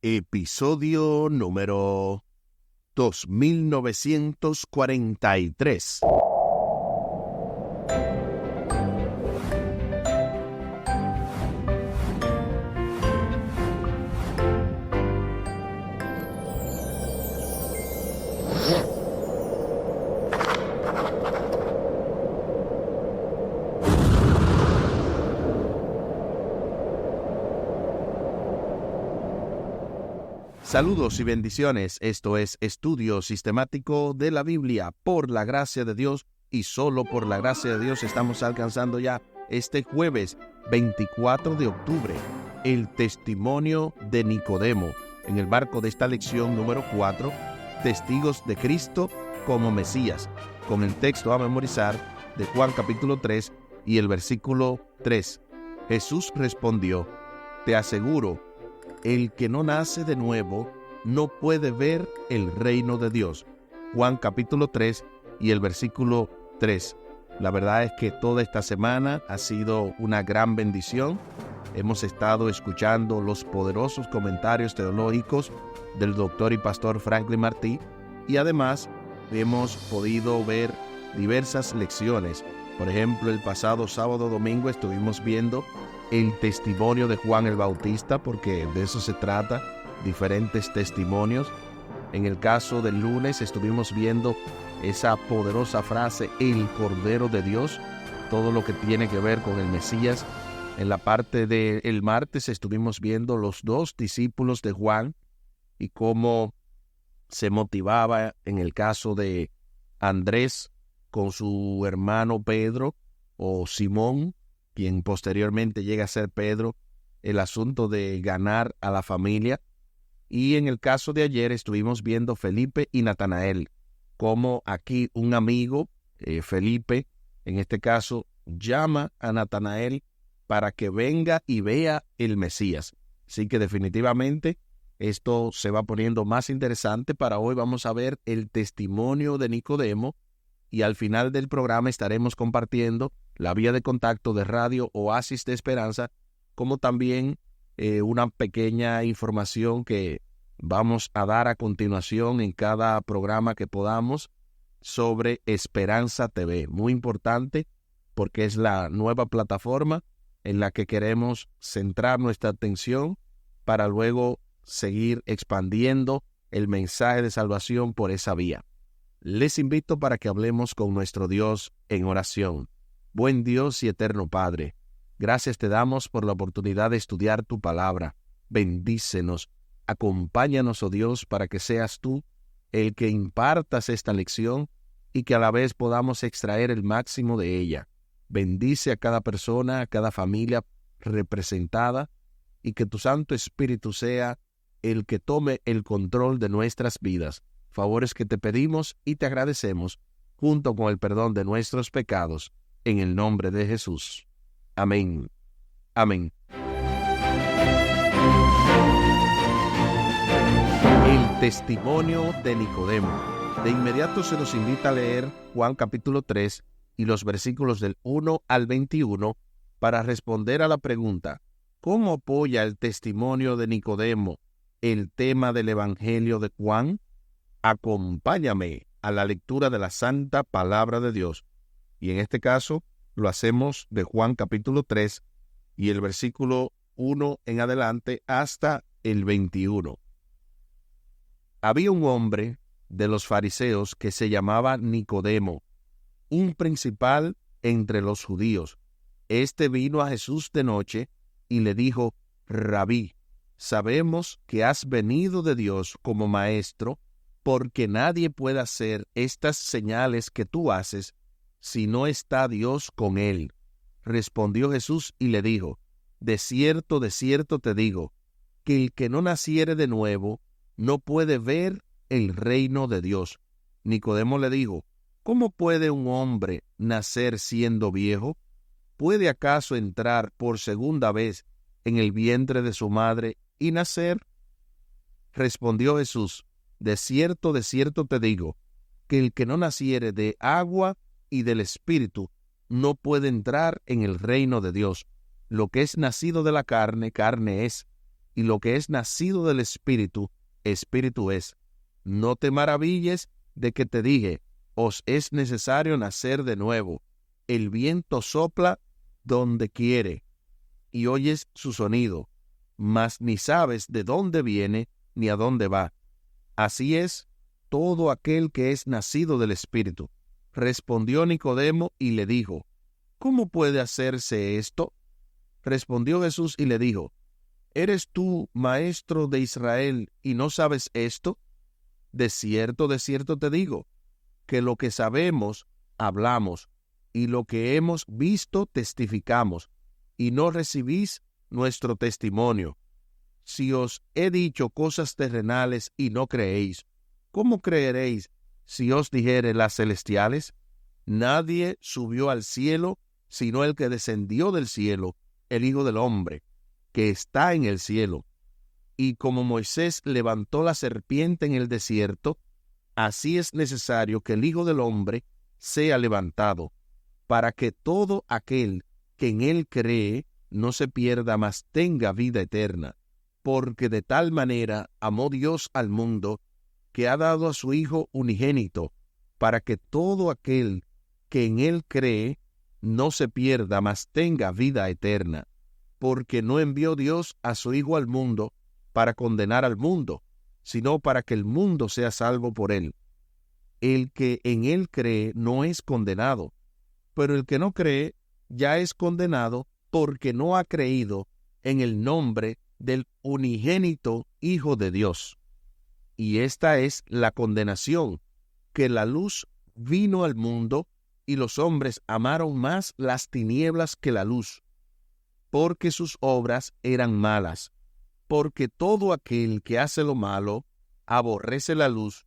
Episodio número 2943. Saludos y bendiciones. Esto es Estudio Sistemático de la Biblia. Por la gracia de Dios y solo por la gracia de Dios estamos alcanzando ya este jueves 24 de octubre el testimonio de Nicodemo en el marco de esta lección número 4, Testigos de Cristo como Mesías, con el texto a memorizar de Juan capítulo 3 y el versículo 3. Jesús respondió: te aseguro, el que no nace de nuevo no puede ver el reino de Dios. Juan capítulo 3 y el versículo 3. La verdad es que toda esta semana ha sido una gran bendición. Hemos estado escuchando los poderosos comentarios teológicos del doctor y pastor Franklin Martí, y además hemos podido ver diversas lecciones. Por ejemplo, el pasado sábado domingo estuvimos viendo el testimonio de Juan el Bautista, porque de eso se trata, diferentes testimonios. En el caso del lunes estuvimos viendo esa poderosa frase, el Cordero de Dios, todo lo que tiene que ver con el Mesías. En la parte del martes estuvimos viendo los dos discípulos de Juan y cómo se motivaba en el caso de Andrés con su hermano Pedro o Simón, quien posteriormente llega a ser Pedro, el asunto de ganar a la familia. Y en el caso de ayer estuvimos viendo Felipe y Natanael, como aquí un amigo, Felipe, en este caso, llama a Natanael para que venga y vea el Mesías. Así que definitivamente esto se va poniendo más interesante. Para hoy vamos a ver el testimonio de Nicodemo, y al final del programa estaremos compartiendo la vía de contacto de Radio Oasis de Esperanza, como también una pequeña información que vamos a dar a continuación en cada programa que podamos sobre Esperanza TV. Muy importante, porque es la nueva plataforma en la que queremos centrar nuestra atención para luego seguir expandiendo el mensaje de salvación por esa vía. Les invito para que hablemos con nuestro Dios en oración. Buen Dios y eterno Padre, gracias te damos por la oportunidad de estudiar tu palabra. Bendícenos, acompáñanos, oh Dios, para que seas tú el que impartas esta lección y que a la vez podamos extraer el máximo de ella. Bendice a cada persona, a cada familia representada, y que tu Santo Espíritu sea el que tome el control de nuestras vidas. Favores que te pedimos y te agradecemos, junto con el perdón de nuestros pecados, en el nombre de Jesús. Amén. Amén. El testimonio de Nicodemo. De inmediato se nos invita a leer Juan capítulo 3 y los versículos del 1 al 21 para responder a la pregunta: ¿cómo apoya el testimonio de Nicodemo el tema del Evangelio de Juan? Acompáñame a la lectura de la Santa Palabra de Dios. Y en este caso lo hacemos de Juan capítulo 3 y el versículo 1 en adelante hasta el 21. Había un hombre de los fariseos que se llamaba Nicodemo, un principal entre los judíos. Este vino a Jesús de noche y le dijo: Rabí, sabemos que has venido de Dios como maestro, porque nadie puede hacer estas señales que tú haces si no está Dios con él. Respondió Jesús y le dijo: de cierto te digo, que el que no naciere de nuevo no puede ver el reino de Dios. Nicodemo le dijo: ¿cómo puede un hombre nacer siendo viejo? ¿Puede acaso entrar por segunda vez en el vientre de su madre y nacer? Respondió Jesús: de cierto te digo, que el que no naciere de agua y del Espíritu no puede entrar en el reino de Dios. Lo que es nacido de la carne, carne es, y lo que es nacido del Espíritu, Espíritu es. No te maravilles de que te dije, os es necesario nacer de nuevo. El viento sopla donde quiere, y oyes su sonido, mas ni sabes de dónde viene ni a dónde va. Así es todo aquel que es nacido del Espíritu. Respondió Nicodemo y le dijo, ¿cómo puede hacerse esto? Respondió Jesús y le dijo, ¿eres tú maestro de Israel y no sabes esto? De cierto te digo, que lo que sabemos, hablamos, y lo que hemos visto, testificamos, y no recibís nuestro testimonio. Si os he dicho cosas terrenales y no creéis, ¿cómo creeréis si os dijere las celestiales? Nadie subió al cielo, sino el que descendió del cielo, el Hijo del Hombre, que está en el cielo. Y como Moisés levantó la serpiente en el desierto, así es necesario que el Hijo del Hombre sea levantado, para que todo aquel que en él cree no se pierda, mas tenga vida eterna. Porque de tal manera amó Dios al mundo, que ha dado a su Hijo unigénito, para que todo aquel que en él cree no se pierda, mas tenga vida eterna. Porque no envió Dios a su Hijo al mundo para condenar al mundo, sino para que el mundo sea salvo por él. El que en él cree no es condenado, pero el que no cree ya es condenado porque no ha creído en el nombre del unigénito Hijo de Dios. Y esta es la condenación, que la luz vino al mundo y los hombres amaron más las tinieblas que la luz, porque sus obras eran malas. Porque todo aquel que hace lo malo aborrece la luz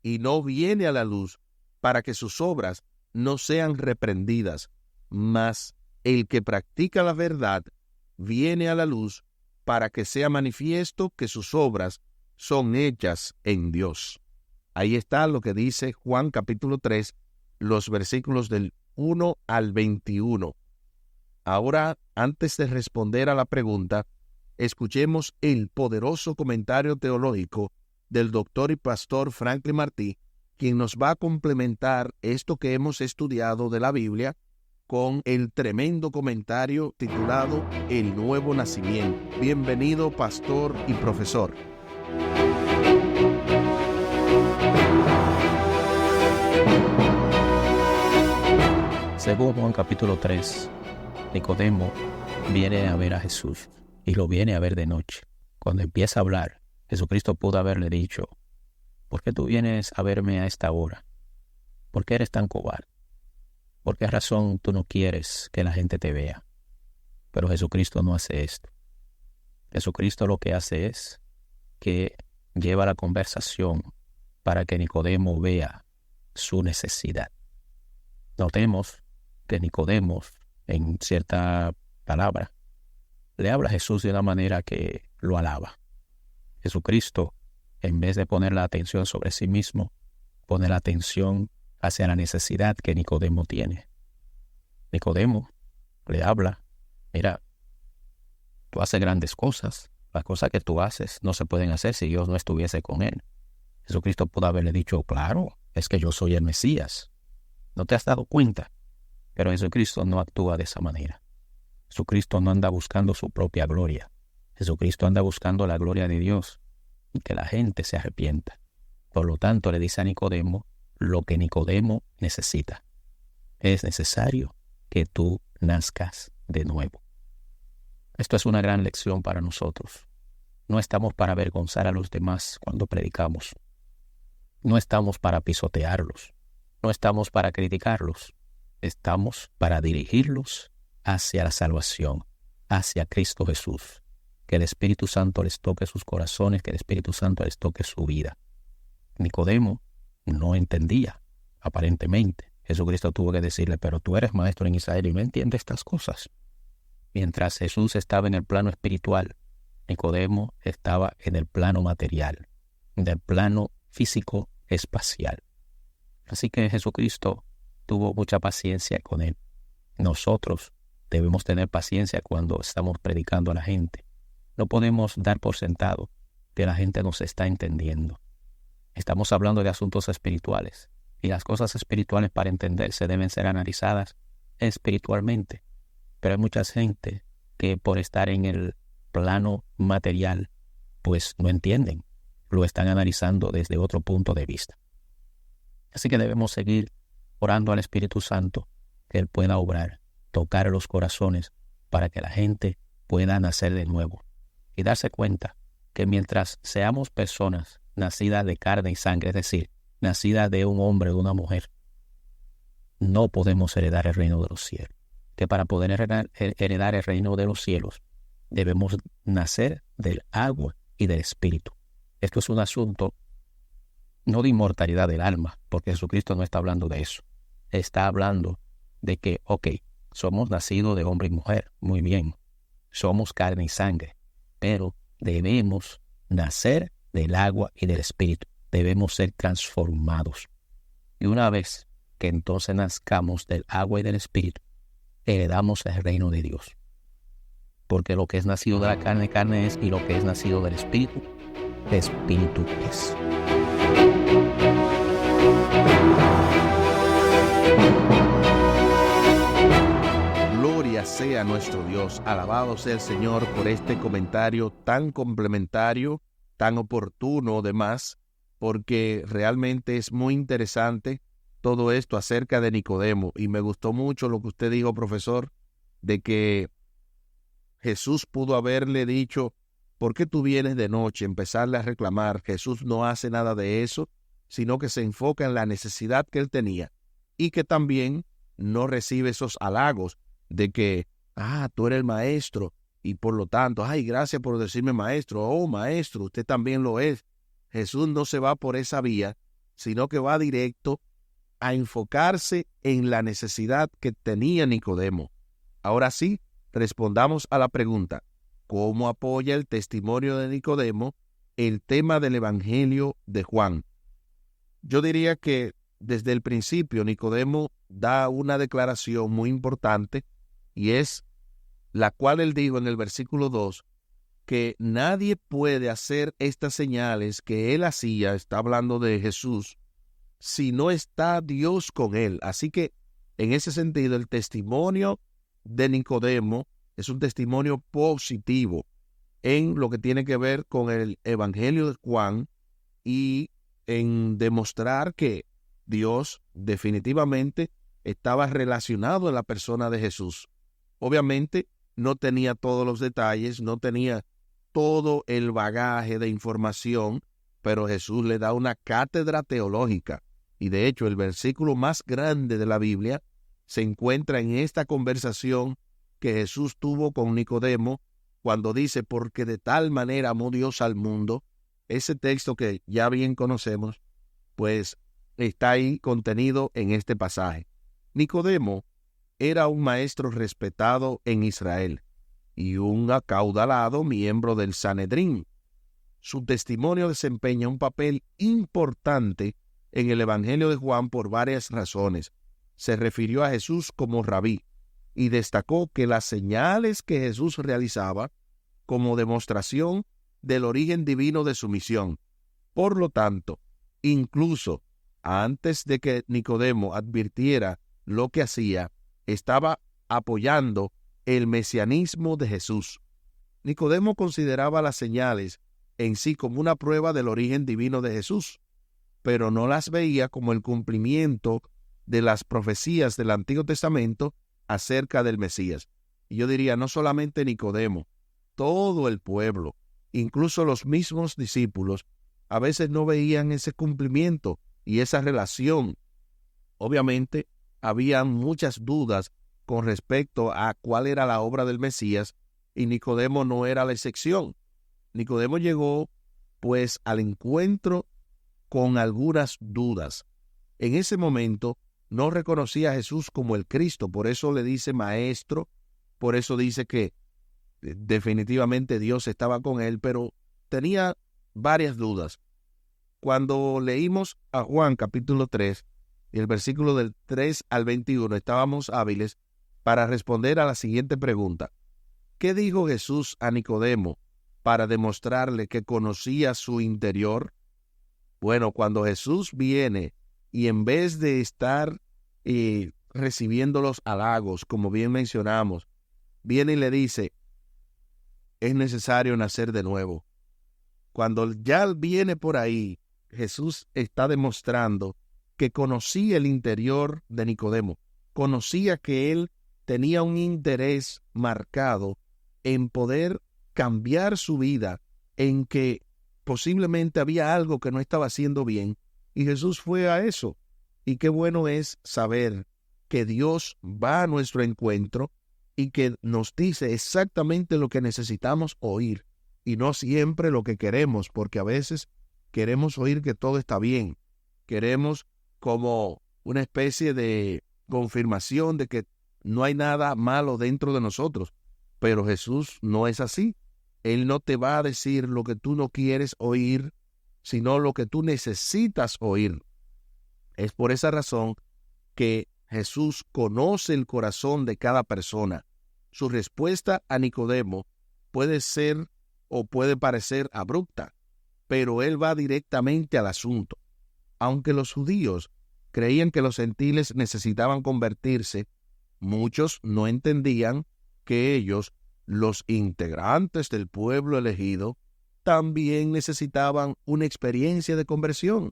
y no viene a la luz para que sus obras no sean reprendidas. Mas el que practica la verdad viene a la luz para que sea manifiesto que sus obras son hechas en Dios. Ahí está lo que dice Juan capítulo 3, los versículos del 1 al 21. Ahora, antes de responder a la pregunta, escuchemos el poderoso comentario teológico del doctor y pastor Franklin Martí, quien nos va a complementar esto que hemos estudiado de la Biblia con el tremendo comentario titulado El Nuevo Nacimiento. Bienvenido, pastor y profesor. Según Juan capítulo 3, Nicodemo viene a ver a Jesús y lo viene a ver de noche. Cuando empieza a hablar, Jesucristo pudo haberle dicho, ¿por qué tú vienes a verme a esta hora? ¿Por qué eres tan cobarde? ¿Por qué razón tú no quieres que la gente te vea? Pero Jesucristo no hace esto. Jesucristo lo que hace es que lleva la conversación para que Nicodemo vea su necesidad. Notemos que Nicodemo, en cierta palabra, le habla a Jesús de una manera que lo alaba. Jesucristo, en vez de poner la atención sobre sí mismo, pone la atención hacia la necesidad que Nicodemo tiene. Nicodemo le habla, mira, tú haces grandes cosas. Las cosas que tú haces no se pueden hacer si Dios no estuviese con él. Jesucristo pudo haberle dicho, claro, es que yo soy el Mesías. ¿No te has dado cuenta? Pero Jesucristo no actúa de esa manera. Jesucristo no anda buscando su propia gloria. Jesucristo anda buscando la gloria de Dios y que la gente se arrepienta. Por lo tanto, le dice a Nicodemo lo que Nicodemo necesita. Es necesario que tú nazcas de nuevo. Esto es una gran lección para nosotros. No estamos para avergonzar a los demás cuando predicamos. No estamos para pisotearlos. No estamos para criticarlos. Estamos para dirigirlos hacia la salvación, hacia Cristo Jesús. Que el Espíritu Santo les toque sus corazones, que el Espíritu Santo les toque su vida. Nicodemo no entendía, aparentemente. Jesucristo tuvo que decirle, pero tú eres maestro en Israel y no entiendes estas cosas. Mientras Jesús estaba en el plano espiritual, Nicodemo estaba en el plano material, en el plano físico espacial. Así que Jesucristo tuvo mucha paciencia con él. Nosotros debemos tener paciencia cuando estamos predicando a la gente. No podemos dar por sentado que la gente nos está entendiendo. Estamos hablando de asuntos espirituales, y las cosas espirituales para entenderse deben ser analizadas espiritualmente. Pero hay mucha gente que por estar en el plano material, pues no entienden, lo están analizando desde otro punto de vista. Así que debemos seguir orando al Espíritu Santo, que Él pueda obrar, tocar los corazones para que la gente pueda nacer de nuevo y darse cuenta que mientras seamos personas nacidas de carne y sangre, es decir, nacidas de un hombre o de una mujer, no podemos heredar el reino de los cielos. Que para poder heredar el reino de los cielos debemos nacer del agua y del Espíritu. Esto es un asunto no de inmortalidad del alma, porque Jesucristo no está hablando de eso. Está hablando de que, somos nacidos de hombre y mujer, muy bien, somos carne y sangre, pero debemos nacer del agua y del Espíritu. Debemos ser transformados. Y una vez que entonces nazcamos del agua y del Espíritu, heredamos el reino de Dios. Porque lo que es nacido de la carne, carne es, y lo que es nacido del Espíritu, Espíritu es. Gloria sea nuestro Dios. Alabado sea el Señor por este comentario tan complementario, tan oportuno además, porque realmente es muy interesante todo esto acerca de Nicodemo. Y me gustó mucho lo que usted dijo, profesor, de que Jesús pudo haberle dicho, ¿por qué tú vienes de noche? Empezarle a reclamar. Jesús no hace nada de eso, sino que se enfoca en la necesidad que él tenía y que también no recibe esos halagos de que, tú eres el maestro y por lo tanto, gracias por decirme maestro. Oh, maestro, usted también lo es. Jesús no se va por esa vía, sino que va directo a enfocarse en la necesidad que tenía Nicodemo. Ahora sí, respondamos a la pregunta, ¿cómo apoya el testimonio de Nicodemo el tema del Evangelio de Juan? Yo diría que desde el principio Nicodemo da una declaración muy importante y es la cual él dijo en el versículo 2, que nadie puede hacer estas señales que él hacía, está hablando de Jesús, si no está Dios con él. Así que en ese sentido el testimonio de Nicodemo es un testimonio positivo en lo que tiene que ver con el Evangelio de Juan y en demostrar que Dios definitivamente estaba relacionado en la persona de Jesús. Obviamente no tenía todos los detalles, no tenía todo el bagaje de información, pero Jesús le da una cátedra teológica. Y de hecho el versículo más grande de la Biblia se encuentra en esta conversación que Jesús tuvo con Nicodemo cuando dice, porque de tal manera amó Dios al mundo. Ese texto que ya bien conocemos, pues está ahí contenido en este pasaje. Nicodemo era un maestro respetado en Israel y un acaudalado miembro del Sanedrín. Su testimonio desempeña un papel importante en el Evangelio de Juan por varias razones. Se refirió a Jesús como rabí y destacó que las señales que Jesús realizaba como demostración del origen divino de su misión. Por lo tanto, incluso antes de que Nicodemo advirtiera lo que hacía, estaba apoyando el mesianismo de Jesús. Nicodemo consideraba las señales en sí como una prueba del origen divino de Jesús, pero no las veía como el cumplimiento de las profecías del Antiguo Testamento acerca del Mesías. Y yo diría, no solamente Nicodemo, todo el pueblo, incluso los mismos discípulos, a veces no veían ese cumplimiento y esa relación. Obviamente, había muchas dudas con respecto a cuál era la obra del Mesías, y Nicodemo no era la excepción. Nicodemo llegó, pues, al encuentro con algunas dudas. En ese momento, no reconocía a Jesús como el Cristo, por eso le dice maestro, por eso dice que definitivamente Dios estaba con él, pero tenía varias dudas. Cuando leímos a Juan capítulo 3, y el versículo del 3 al 21, estábamos hábiles para responder a la siguiente pregunta. ¿Qué dijo Jesús a Nicodemo para demostrarle que conocía su interior? Bueno, cuando Jesús viene y en vez de estar recibiendo los halagos, como bien mencionamos, viene y le dice, es necesario nacer de nuevo. Cuando ya viene por ahí, Jesús está demostrando que conocía el interior de Nicodemo, conocía que él tenía un interés marcado en poder cambiar su vida, en que posiblemente había algo que no estaba haciendo bien, y Jesús fue a eso. Y qué bueno es saber que Dios va a nuestro encuentro y que nos dice exactamente lo que necesitamos oír, y no siempre lo que queremos, porque a veces queremos oír que todo está bien, queremos como una especie de confirmación de que no hay nada malo dentro de nosotros, pero Jesús no es así. Él no te va a decir lo que tú no quieres oír, sino lo que tú necesitas oír. Es por esa razón que Jesús conoce el corazón de cada persona. Su respuesta a Nicodemo puede ser o puede parecer abrupta, pero él va directamente al asunto. Aunque los judíos creían que los gentiles necesitaban convertirse, muchos no entendían que ellos, los integrantes del pueblo elegido, también necesitaban una experiencia de conversión.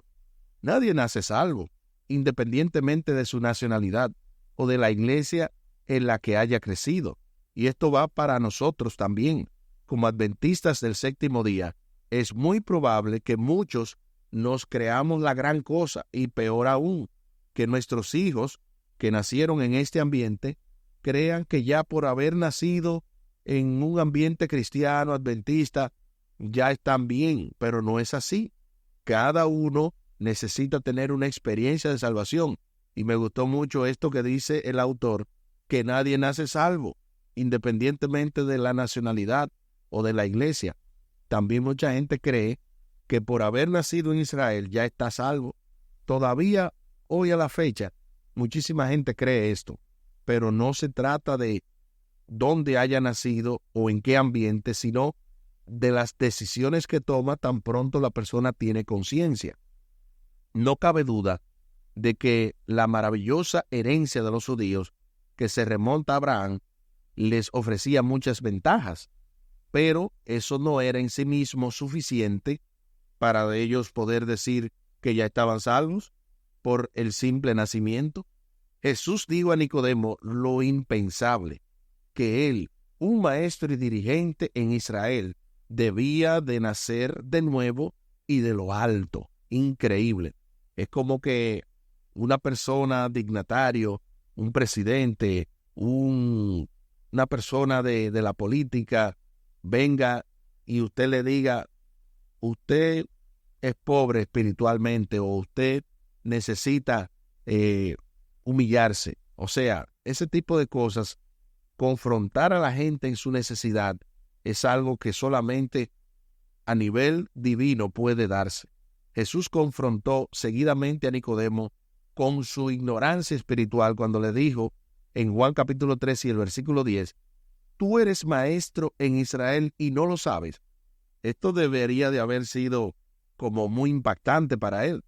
Nadie nace salvo, independientemente de su nacionalidad o de la iglesia en la que haya crecido. Y esto va para nosotros también. Como adventistas del séptimo día, es muy probable que muchos nos creamos la gran cosa, y peor aún, que nuestros hijos que nacieron en este ambiente crean que ya por haber nacido en un ambiente cristiano, adventista, ya están bien, pero no es así. Cada uno necesita tener una experiencia de salvación. Y me gustó mucho esto que dice el autor, que nadie nace salvo, independientemente de la nacionalidad o de la iglesia. También mucha gente cree que por haber nacido en Israel ya está salvo. Todavía hoy a la fecha, muchísima gente cree esto, pero no se trata de dónde haya nacido o en qué ambiente, sino de las decisiones que toma tan pronto la persona tiene conciencia. No cabe duda de que la maravillosa herencia de los judíos, que se remonta a Abraham, les ofrecía muchas ventajas, pero eso no era en sí mismo suficiente para ellos poder decir que ya estaban salvos por el simple nacimiento. Jesús dijo a Nicodemo lo impensable, que él, un maestro y dirigente en Israel, debía de nacer de nuevo y de lo alto. Increíble. Es como que una persona dignatario, un presidente, una persona de la política, venga y usted le diga, usted es pobre espiritualmente o usted necesita humillarse. O sea, ese tipo de cosas, confrontar a la gente en su necesidad, es algo que solamente a nivel divino puede darse. Jesús confrontó seguidamente a Nicodemo con su ignorancia espiritual cuando le dijo en Juan capítulo 3 y el versículo 10, tú eres maestro en Israel y no lo sabes. Esto debería de haber sido como muy impactante para él.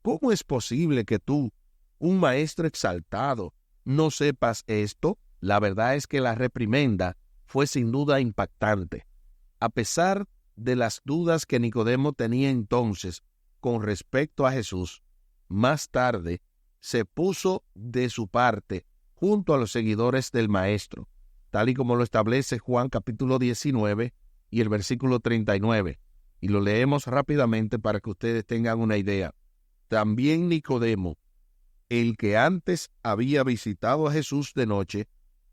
¿Cómo es posible que tú, un maestro exaltado, no sepas esto? La verdad es que la reprimenda fue sin duda impactante. A pesar de las dudas que Nicodemo tenía entonces con respecto a Jesús, más tarde se puso de su parte junto a los seguidores del Maestro, tal y como lo establece Juan capítulo 19 y el versículo 39. Y lo leemos rápidamente para que ustedes tengan una idea. También Nicodemo, el que antes había visitado a Jesús de noche,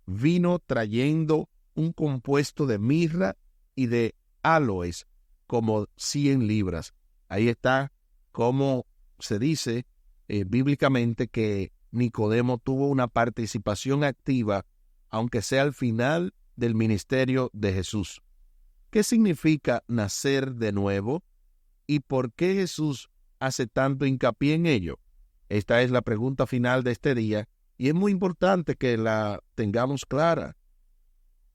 vino trayendo un compuesto de mirra y de áloes, como 100 libras. Ahí está cómo se dice bíblicamente que Nicodemo tuvo una participación activa, aunque sea al final del ministerio de Jesús. ¿Qué significa nacer de nuevo? ¿Y por qué Jesús hace tanto hincapié en ello? Esta es la pregunta final de este día y es muy importante que la tengamos clara.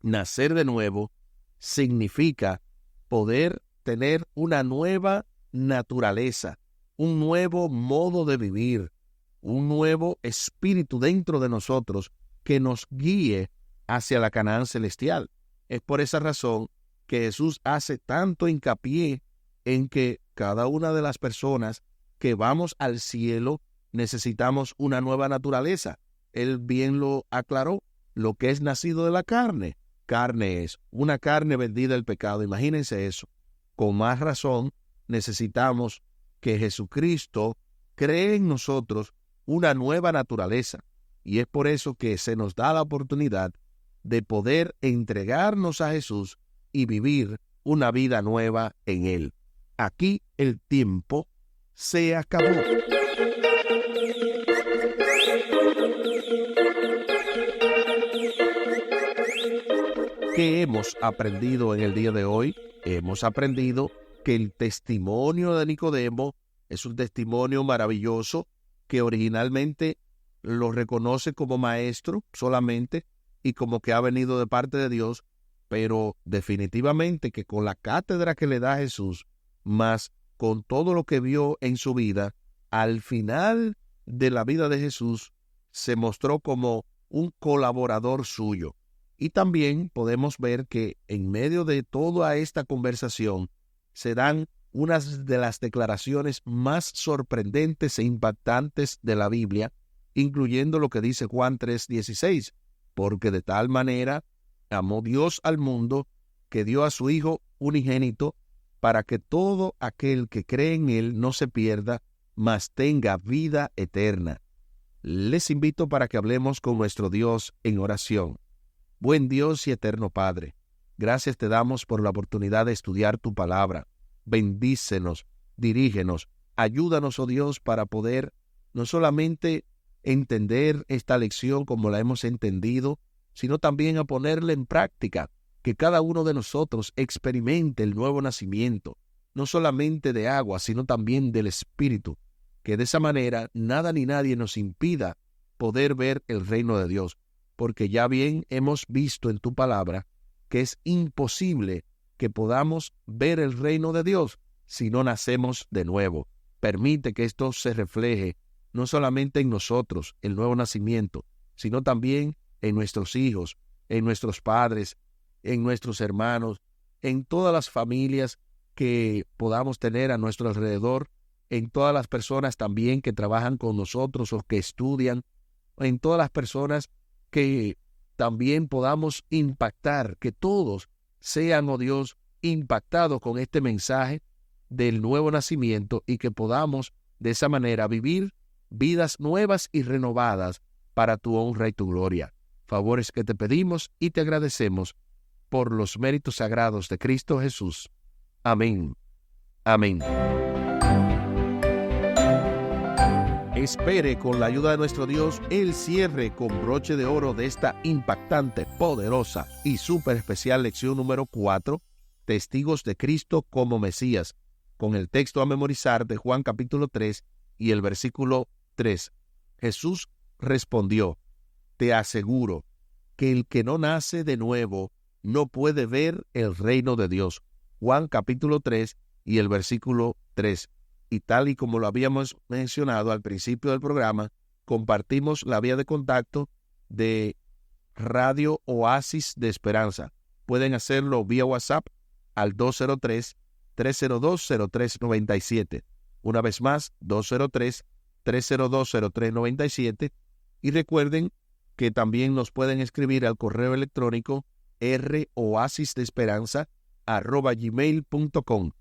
Nacer de nuevo significa poder tener una nueva naturaleza, un nuevo modo de vivir, un nuevo espíritu dentro de nosotros que nos guíe hacia la Canaán celestial. Es por esa razón que Jesús hace tanto hincapié en que cada una de las personas que vamos al cielo necesitamos una nueva naturaleza. Él bien lo aclaró, lo que es nacido de la carne, carne es, una carne vendida al pecado. Imagínense eso. Con más razón necesitamos que Jesucristo cree en nosotros una nueva naturaleza. Y es por eso que se nos da la oportunidad de poder entregarnos a Jesús y vivir una vida nueva en Él. Aquí el tiempo se acabó. ¿Qué hemos aprendido en el día de hoy? Hemos aprendido que el testimonio de Nicodemo es un testimonio maravilloso que originalmente lo reconoce como maestro solamente y como que ha venido de parte de Dios, pero definitivamente que con la cátedra que le da Jesús, más con todo lo que vio en su vida, al final de la vida de Jesús se mostró como un colaborador suyo. Y también podemos ver que en medio de toda esta conversación se dan unas de las declaraciones más sorprendentes e impactantes de la Biblia, incluyendo lo que dice Juan 3:16, porque de tal manera amó Dios al mundo que dio a su Hijo unigénito para que todo aquel que cree en Él no se pierda, mas tenga vida eterna. Les invito para que hablemos con nuestro Dios en oración. Buen Dios y eterno Padre, gracias te damos por la oportunidad de estudiar tu palabra. Bendícenos, dirígenos, ayúdanos, oh Dios, para poder no solamente entender esta lección como la hemos entendido, sino también a ponerla en práctica, que cada uno de nosotros experimente el nuevo nacimiento, no solamente de agua, sino también del Espíritu, que de esa manera nada ni nadie nos impida poder ver el reino de Dios, porque ya bien hemos visto en tu palabra que es imposible que podamos ver el reino de Dios si no nacemos de nuevo. Permite que esto se refleje no solamente en nosotros, el nuevo nacimiento, sino también en nuestros hijos, en nuestros padres, en nuestros hermanos, en todas las familias que podamos tener a nuestro alrededor, en todas las personas también que trabajan con nosotros o que estudian, en todas las personas que también podamos impactar, que todos sean, oh Dios, impactados con este mensaje del nuevo nacimiento y que podamos de esa manera vivir vidas nuevas y renovadas para tu honra y tu gloria. Favores que te pedimos y te agradecemos por los méritos sagrados de Cristo Jesús. Amén. Amén. Espere con la ayuda de nuestro Dios el cierre con broche de oro de esta impactante, poderosa y súper especial lección número 4, Testigos de Cristo como Mesías, con el texto a memorizar de Juan capítulo 3 y el versículo 3. Jesús respondió: te aseguro que el que no nace de nuevo no puede ver el reino de Dios. Juan capítulo 3 y el versículo 3. Y tal y como lo habíamos mencionado al principio del programa, compartimos la vía de contacto de Radio Oasis de Esperanza. Pueden hacerlo vía WhatsApp al 203-302-0397. Una vez más, 203-302-0397. Y recuerden que también nos pueden escribir al correo electrónico roasisdesperanza@gmail.com,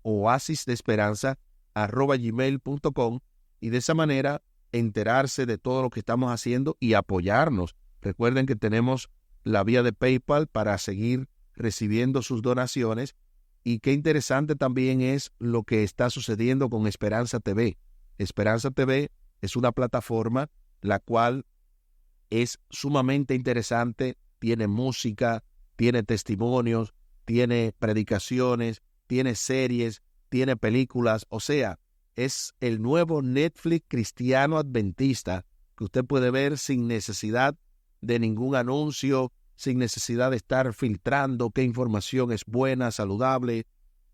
roasisdesperanza@gmail.com, y de esa manera enterarse de todo lo que estamos haciendo y apoyarnos. Recuerden que tenemos la vía de PayPal para seguir recibiendo sus donaciones, y qué interesante también es lo que está sucediendo con Esperanza TV. Esperanza TV es una plataforma la cual es sumamente interesante, tiene música, tiene testimonios, tiene predicaciones, tiene series, tiene películas, o sea, es el nuevo Netflix cristiano adventista que usted puede ver sin necesidad de ningún anuncio sin necesidad de estar filtrando qué información es buena, saludable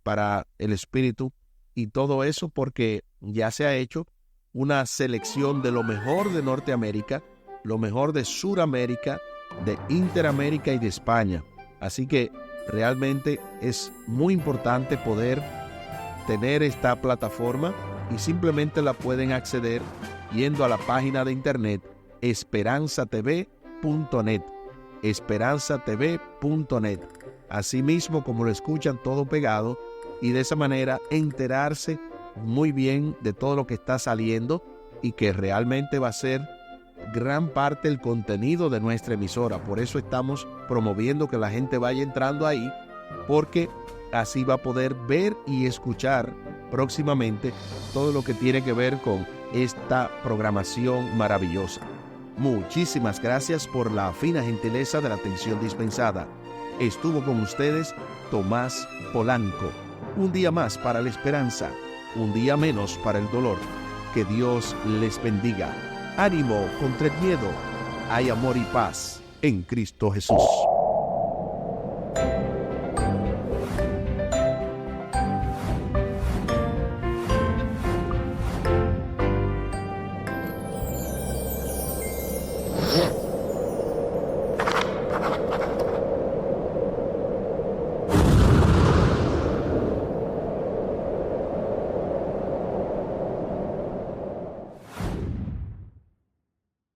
para el espíritu, y todo eso porque ya se ha hecho una selección de lo mejor de Norteamérica, lo mejor de Suramérica, de Interamérica y de España. Así que realmente es muy importante poder tener esta plataforma, y simplemente la pueden acceder yendo a la página de internet esperanzatv.net, esperanzatv.net, así mismo como lo escuchan, todo pegado, y de esa manera enterarse muy bien de todo lo que está saliendo, y que realmente va a ser gran parte del contenido de nuestra emisora. Por eso estamos promoviendo que la gente vaya entrando ahí, porque así va a poder ver y escuchar próximamente todo lo que tiene que ver con esta programación maravillosa. Muchísimas gracias por la fina gentileza de la atención dispensada. Estuvo con ustedes Tomás Polanco. Un día más para la esperanza, un día menos para el dolor. Que Dios les bendiga. Ánimo contra el miedo. Hay amor y paz en Cristo Jesús.